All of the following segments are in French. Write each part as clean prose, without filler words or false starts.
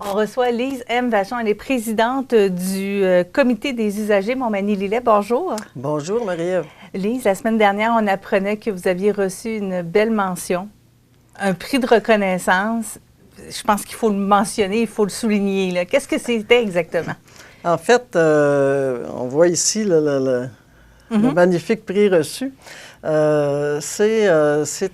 On reçoit Lise M. Vachon, elle est présidente du comité des usagers Montmagny-Lillet. Bonjour. Bonjour, Marie-Ève. Lise, la semaine dernière, on apprenait que vous aviez reçu une belle mention, un prix de reconnaissance. Je pense qu'il faut le mentionner, il faut le souligner. Qu'est-ce que c'était exactement? En fait, on voit ici le magnifique prix reçu. C'est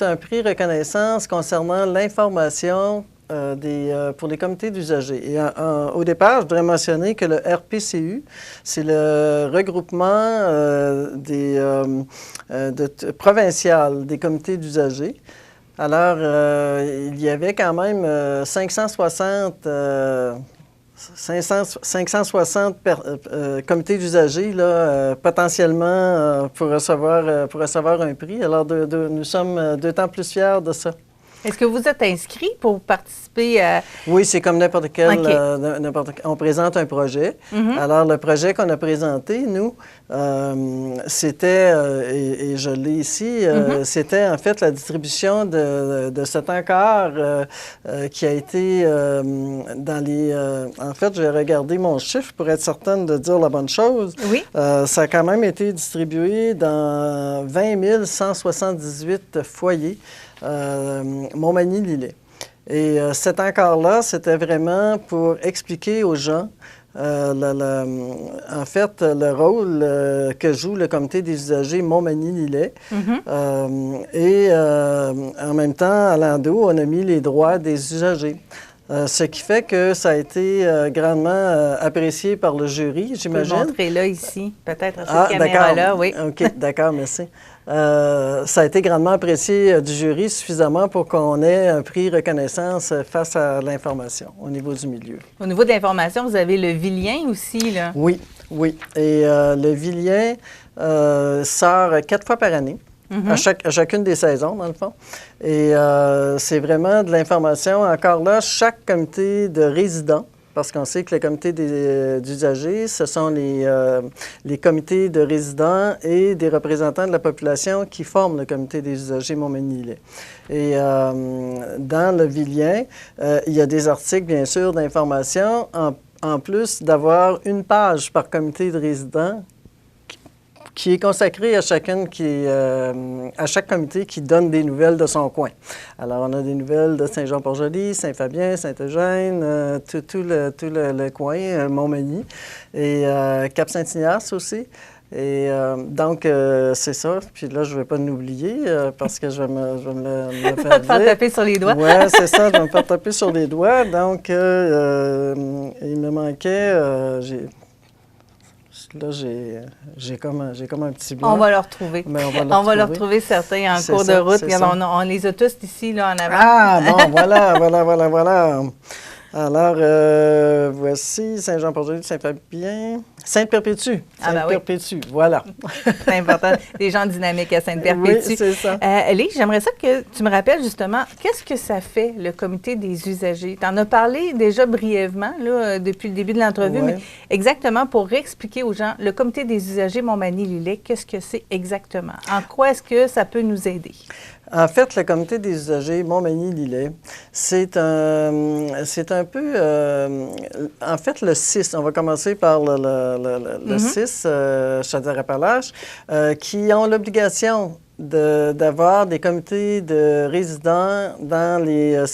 un prix reconnaissance concernant l'information pour les comités d'usagers. Et au départ, je voudrais mentionner que le RPCU, c'est le regroupement provincial des comités d'usagers. Alors, il y avait quand même 560 comités d'usagers potentiellement pour recevoir un prix. Alors, nous sommes d'autant plus fiers de ça. Est-ce que vous êtes inscrit pour participer à... Oui, c'est comme n'importe quel... Okay. On présente un projet. Alors, le projet qu'on a présenté, nous, c'était, et je l'ai ici, c'était en fait la distribution de cet encart qui a été dans les... en fait, j'ai regardé mon chiffre pour être certaine de dire la bonne chose. Oui. Ça a quand même été distribué dans 20 178 foyers. Montmagny-Lillet. Et cet encart-là, c'était vraiment pour expliquer aux gens, en fait, le rôle que joue le comité des usagers Montmagny-Lillet. Et en même temps, à l'endos, on a mis les droits des usagers. Ce qui fait que ça a été grandement apprécié par le jury, j'imagine. Vous montrer là, ici, peut-être à cette caméra-là, oui. OK, d'accord, merci. Ça a été grandement apprécié du jury suffisamment pour qu'on ait un prix reconnaissance face à l'information au niveau du milieu. Au niveau de l'information, vous avez le Vilien aussi, là. Oui, oui. Et le Vilien sort 4 fois par année. À chacune des saisons, dans le fond. Et c'est vraiment de l'information. Encore là, chaque comité de résidents, parce qu'on sait que le comité d'usagers, ce sont les comités de résidents et des représentants de la population qui forment le comité des usagers Montmagny-Lillet. Et dans le Vilien, il y a des articles, bien sûr, d'information, en plus d'avoir une page par comité de résidents qui est consacré à chaque comité qui donne des nouvelles de son coin. Alors, on a des nouvelles de Saint-Jean-Port-Joli, Saint-Fabien, Saint-Eugène, tout le coin, Montmagny, et Cap-Saint-Ignace aussi. Et donc, c'est ça. Puis là, je ne vais pas l'oublier parce que je vais me faire te faire taper sur les doigts. Oui, c'est ça, je vais me faire taper sur les doigts. Donc, il me manquait... Là, j'ai comme un petit blanc. On va le retrouver. Mais on va le retrouver certains en cours de route. Regarde, on les a tous ici, là, en avant. Ah, bon, voilà. Alors, voici Saint-Jean-Port-Joli, Saint-Fabien, Sainte-Perpétue. Sainte-Perpétue, voilà. C'est important. Les gens dynamiques à Sainte-Perpétue. Oui, c'est ça. Lise, j'aimerais ça que tu me rappelles justement, qu'est-ce que ça fait, le comité des usagers? Tu en as parlé déjà brièvement, là, depuis le début de l'entrevue, mais exactement pour réexpliquer aux gens, le comité des usagers Montmagny-Lillet, qu'est-ce que c'est exactement? En quoi est-ce que ça peut nous aider? En fait, le comité des usagers Montmagny-Lillet, c'est un peu... en fait, le 6, on va commencer par le 6, Chaudière-Appalaches, qui ont l'obligation d'avoir des comités de résidents dans les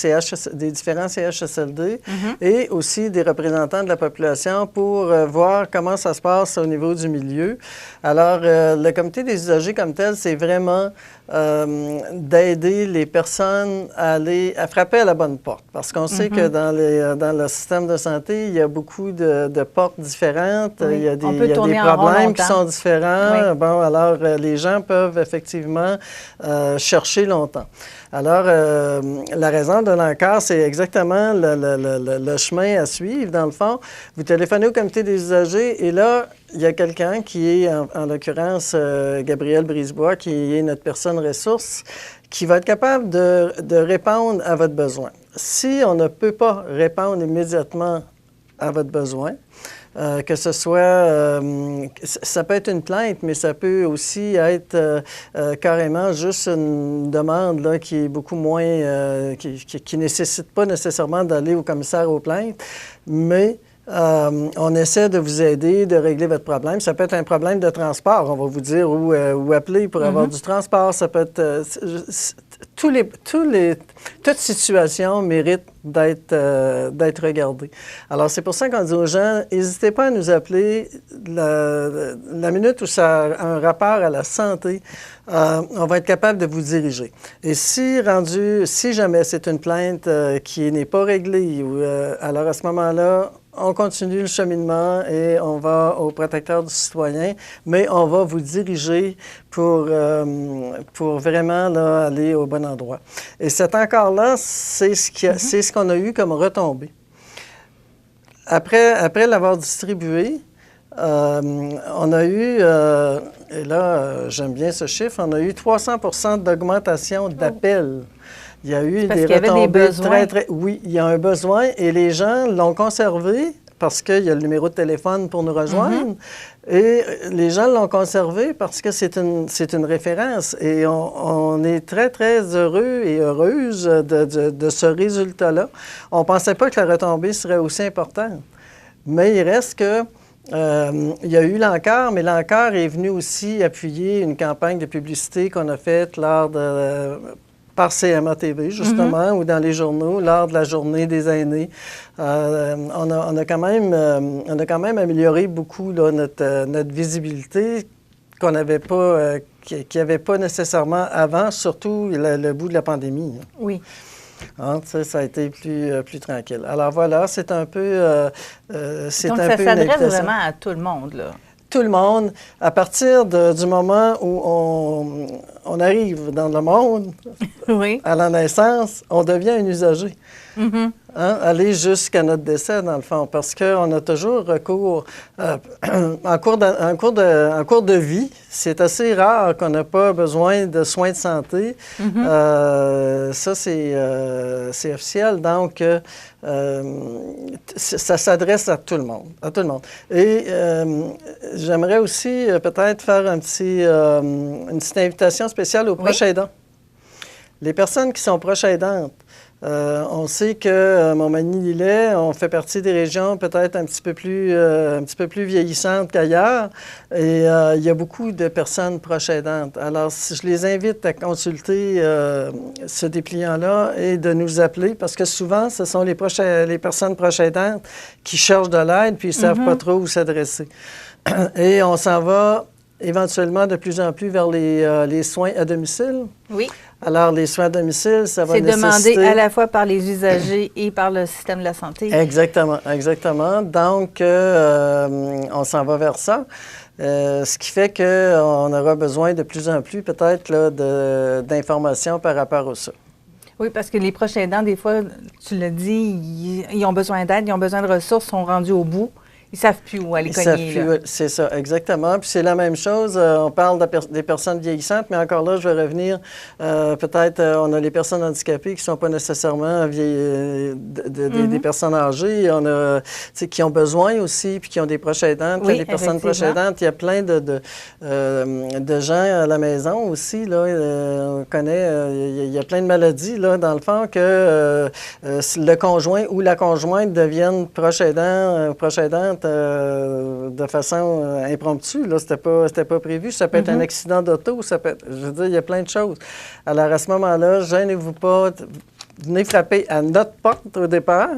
des différents CHSLD et aussi des représentants de la population pour voir comment ça se passe au niveau du milieu. Alors, le comité des usagers comme tel, c'est vraiment d'aider les personnes à frapper à la bonne porte. Parce qu'on sait que dans le système de santé, il y a beaucoup de portes différentes, il y a des problèmes qui sont différents. Oui. Bon, alors, les gens peuvent effectivement chercher longtemps. Alors, la raison de l'encart, c'est exactement le chemin à suivre, dans le fond. Vous téléphonez au comité des usagers et là, il y a quelqu'un qui est, en l'occurrence, Gabriel Brisebois, qui est notre personne ressource, qui va être capable de répondre à votre besoin. Si on ne peut pas répondre immédiatement à votre besoin, que ce soit, ça peut être une plainte, mais ça peut aussi être carrément juste une demande là, qui est beaucoup moins, qui nécessite pas nécessairement d'aller au commissaire aux plaintes, mais on essaie de vous aider, de régler votre problème. Ça peut être un problème de transport, on va vous dire où appeler pour avoir du transport. Ça peut être... toute situation mérite d'être regardée. Alors, c'est pour ça qu'on dit aux gens, n'hésitez pas à nous appeler la minute où ça a un rapport à la santé. On va être capable de vous diriger. Et si jamais c'est une plainte qui n'est pas réglée, alors à ce moment-là, on continue le cheminement et on va au protecteur du citoyen, mais on va vous diriger pour vraiment là, aller au bon endroit. Et cet encore-là, c'est ce qu'on a eu comme retombée. Après l'avoir distribué, on a eu, et là, j'aime bien ce chiffre, on a eu 300 % d'augmentation d'appels. Il y a eu des retombées très... Oui, il y a un besoin et les gens l'ont conservé parce qu'il y a le numéro de téléphone pour nous rejoindre. Et les gens l'ont conservé parce que c'est une référence. Et on est très, très heureux et heureuse de ce résultat-là. On ne pensait pas que la retombée serait aussi importante. Mais il reste que... il y a eu l'Encore, mais l'Encore est venu aussi appuyer une campagne de publicité qu'on a faite par CMA TV, justement, ou dans les journaux, lors de la journée des aînés. On a quand même amélioré beaucoup là, notre visibilité qu'on n'avait pas, qu'il n'y avait pas nécessairement avant, surtout le bout de la pandémie. Oui. Hein, ça a été plus tranquille. Alors voilà, c'est un peu... Donc, ça s'adresse vraiment à tout le monde, là. Tout le monde, à partir du moment où on arrive dans le monde, à la naissance, on devient un usager. Hein, aller jusqu'à notre décès, dans le fond, parce qu'on a toujours recours, en cours de vie, c'est assez rare qu'on n'a pas besoin de soins de santé. Ça, c'est officiel, donc ça s'adresse à tout le monde, Et j'aimerais aussi peut-être faire une petite invitation spéciale aux proches aidants. Les personnes qui sont proches aidantes, on sait que Montmagny-Lillet, on fait partie des régions peut-être un petit peu plus vieillissantes qu'ailleurs. Et il y a beaucoup de personnes proches aidantes. Alors, je les invite à consulter ce dépliant-là et de nous appeler parce que souvent, ce sont les personnes proches aidantes qui cherchent de l'aide puis ils ne savent pas trop où s'adresser. Et on s'en va éventuellement de plus en plus vers les soins à domicile. Oui. Alors, les soins à domicile, ça va nécessiter... C'est demandé à la fois par les usagers et par le système de la santé. Exactement, exactement. Donc, on s'en va vers ça. Ce qui fait qu'on aura besoin de plus en plus, peut-être, d'informations par rapport à ça. Oui, parce que les proches aidants, des fois, tu l'as dit, ils ont besoin d'aide, ils ont besoin de ressources, sont rendus au bout. Ils ne savent plus où aller cogner. C'est ça, exactement. Puis c'est la même chose. On parle des personnes vieillissantes, mais encore là, je vais revenir. Peut-être, on a les personnes handicapées qui ne sont pas nécessairement des personnes âgées. On a, qui ont besoin aussi, puis qui ont des proches aidantes. Oui, les personnes proches aidantes, il y a plein de gens à la maison aussi. Là, on connaît, il y a plein de maladies, là, dans le fond, que le conjoint ou la conjointe deviennent proches aidantes de façon impromptue. Là, c'était pas prévu. Ça peut être un accident d'auto, ça peut être, je veux dire, il y a plein de choses. Alors, à ce moment-là, gênez-vous pas, venez frapper à notre porte au départ,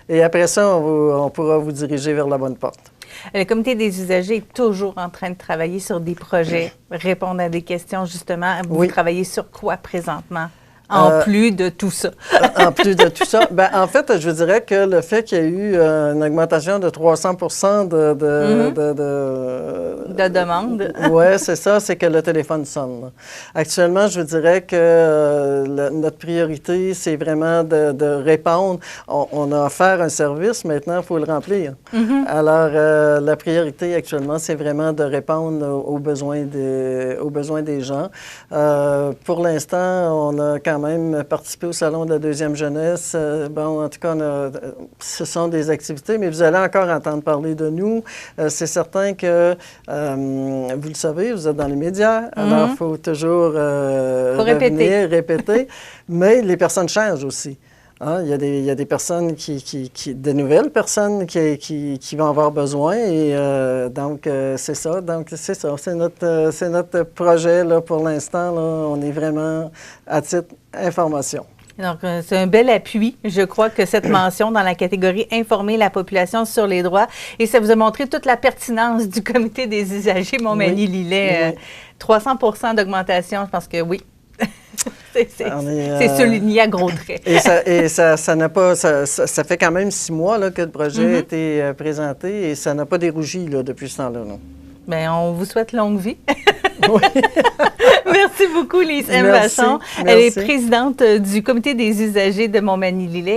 et après ça, on pourra vous diriger vers la bonne porte. Le comité des usagers est toujours en train de travailler sur des projets, répondre à des questions, justement. Vous travaillez sur quoi présentement? En plus de tout ça. En plus de tout ça. Bien, en fait, je dirais que le fait qu'il y ait eu une augmentation de 300 % de demande. Oui, c'est ça, c'est que le téléphone sonne. Là. Actuellement, je dirais que notre priorité, c'est vraiment de répondre. On a offert un service, maintenant, il faut le remplir. Alors, la priorité actuellement, c'est vraiment de répondre aux besoins des gens. Pour l'instant, on a quand même participé au Salon de la deuxième jeunesse. Bon, en tout cas, ce sont des activités, mais vous allez encore entendre parler de nous. C'est certain que, vous le savez, vous êtes dans les médias, alors il faut toujours répéter. Mais les personnes changent aussi. Hein? Il y a des personnes de nouvelles personnes qui vont avoir besoin et donc c'est ça. Donc c'est ça. C'est notre projet là, pour l'instant. Là, on est vraiment à titre information. Donc, c'est un bel appui, je crois, que cette mention dans la catégorie « Informer la population sur les droits ». Et ça vous a montré toute la pertinence du comité des usagers Montmagny-Lillet. 300 d'augmentation, je pense que oui. C'est souligné à gros traits. Et ça n'a pas... Ça fait quand même 6 mois là, que le projet a été présenté et ça n'a pas dérougi là, depuis ce temps-là. Bien, on vous souhaite longue vie. Oui. Merci beaucoup, Lise M. Vachon. Merci. Elle est présidente du comité des usagers de Montmagny-Lillet.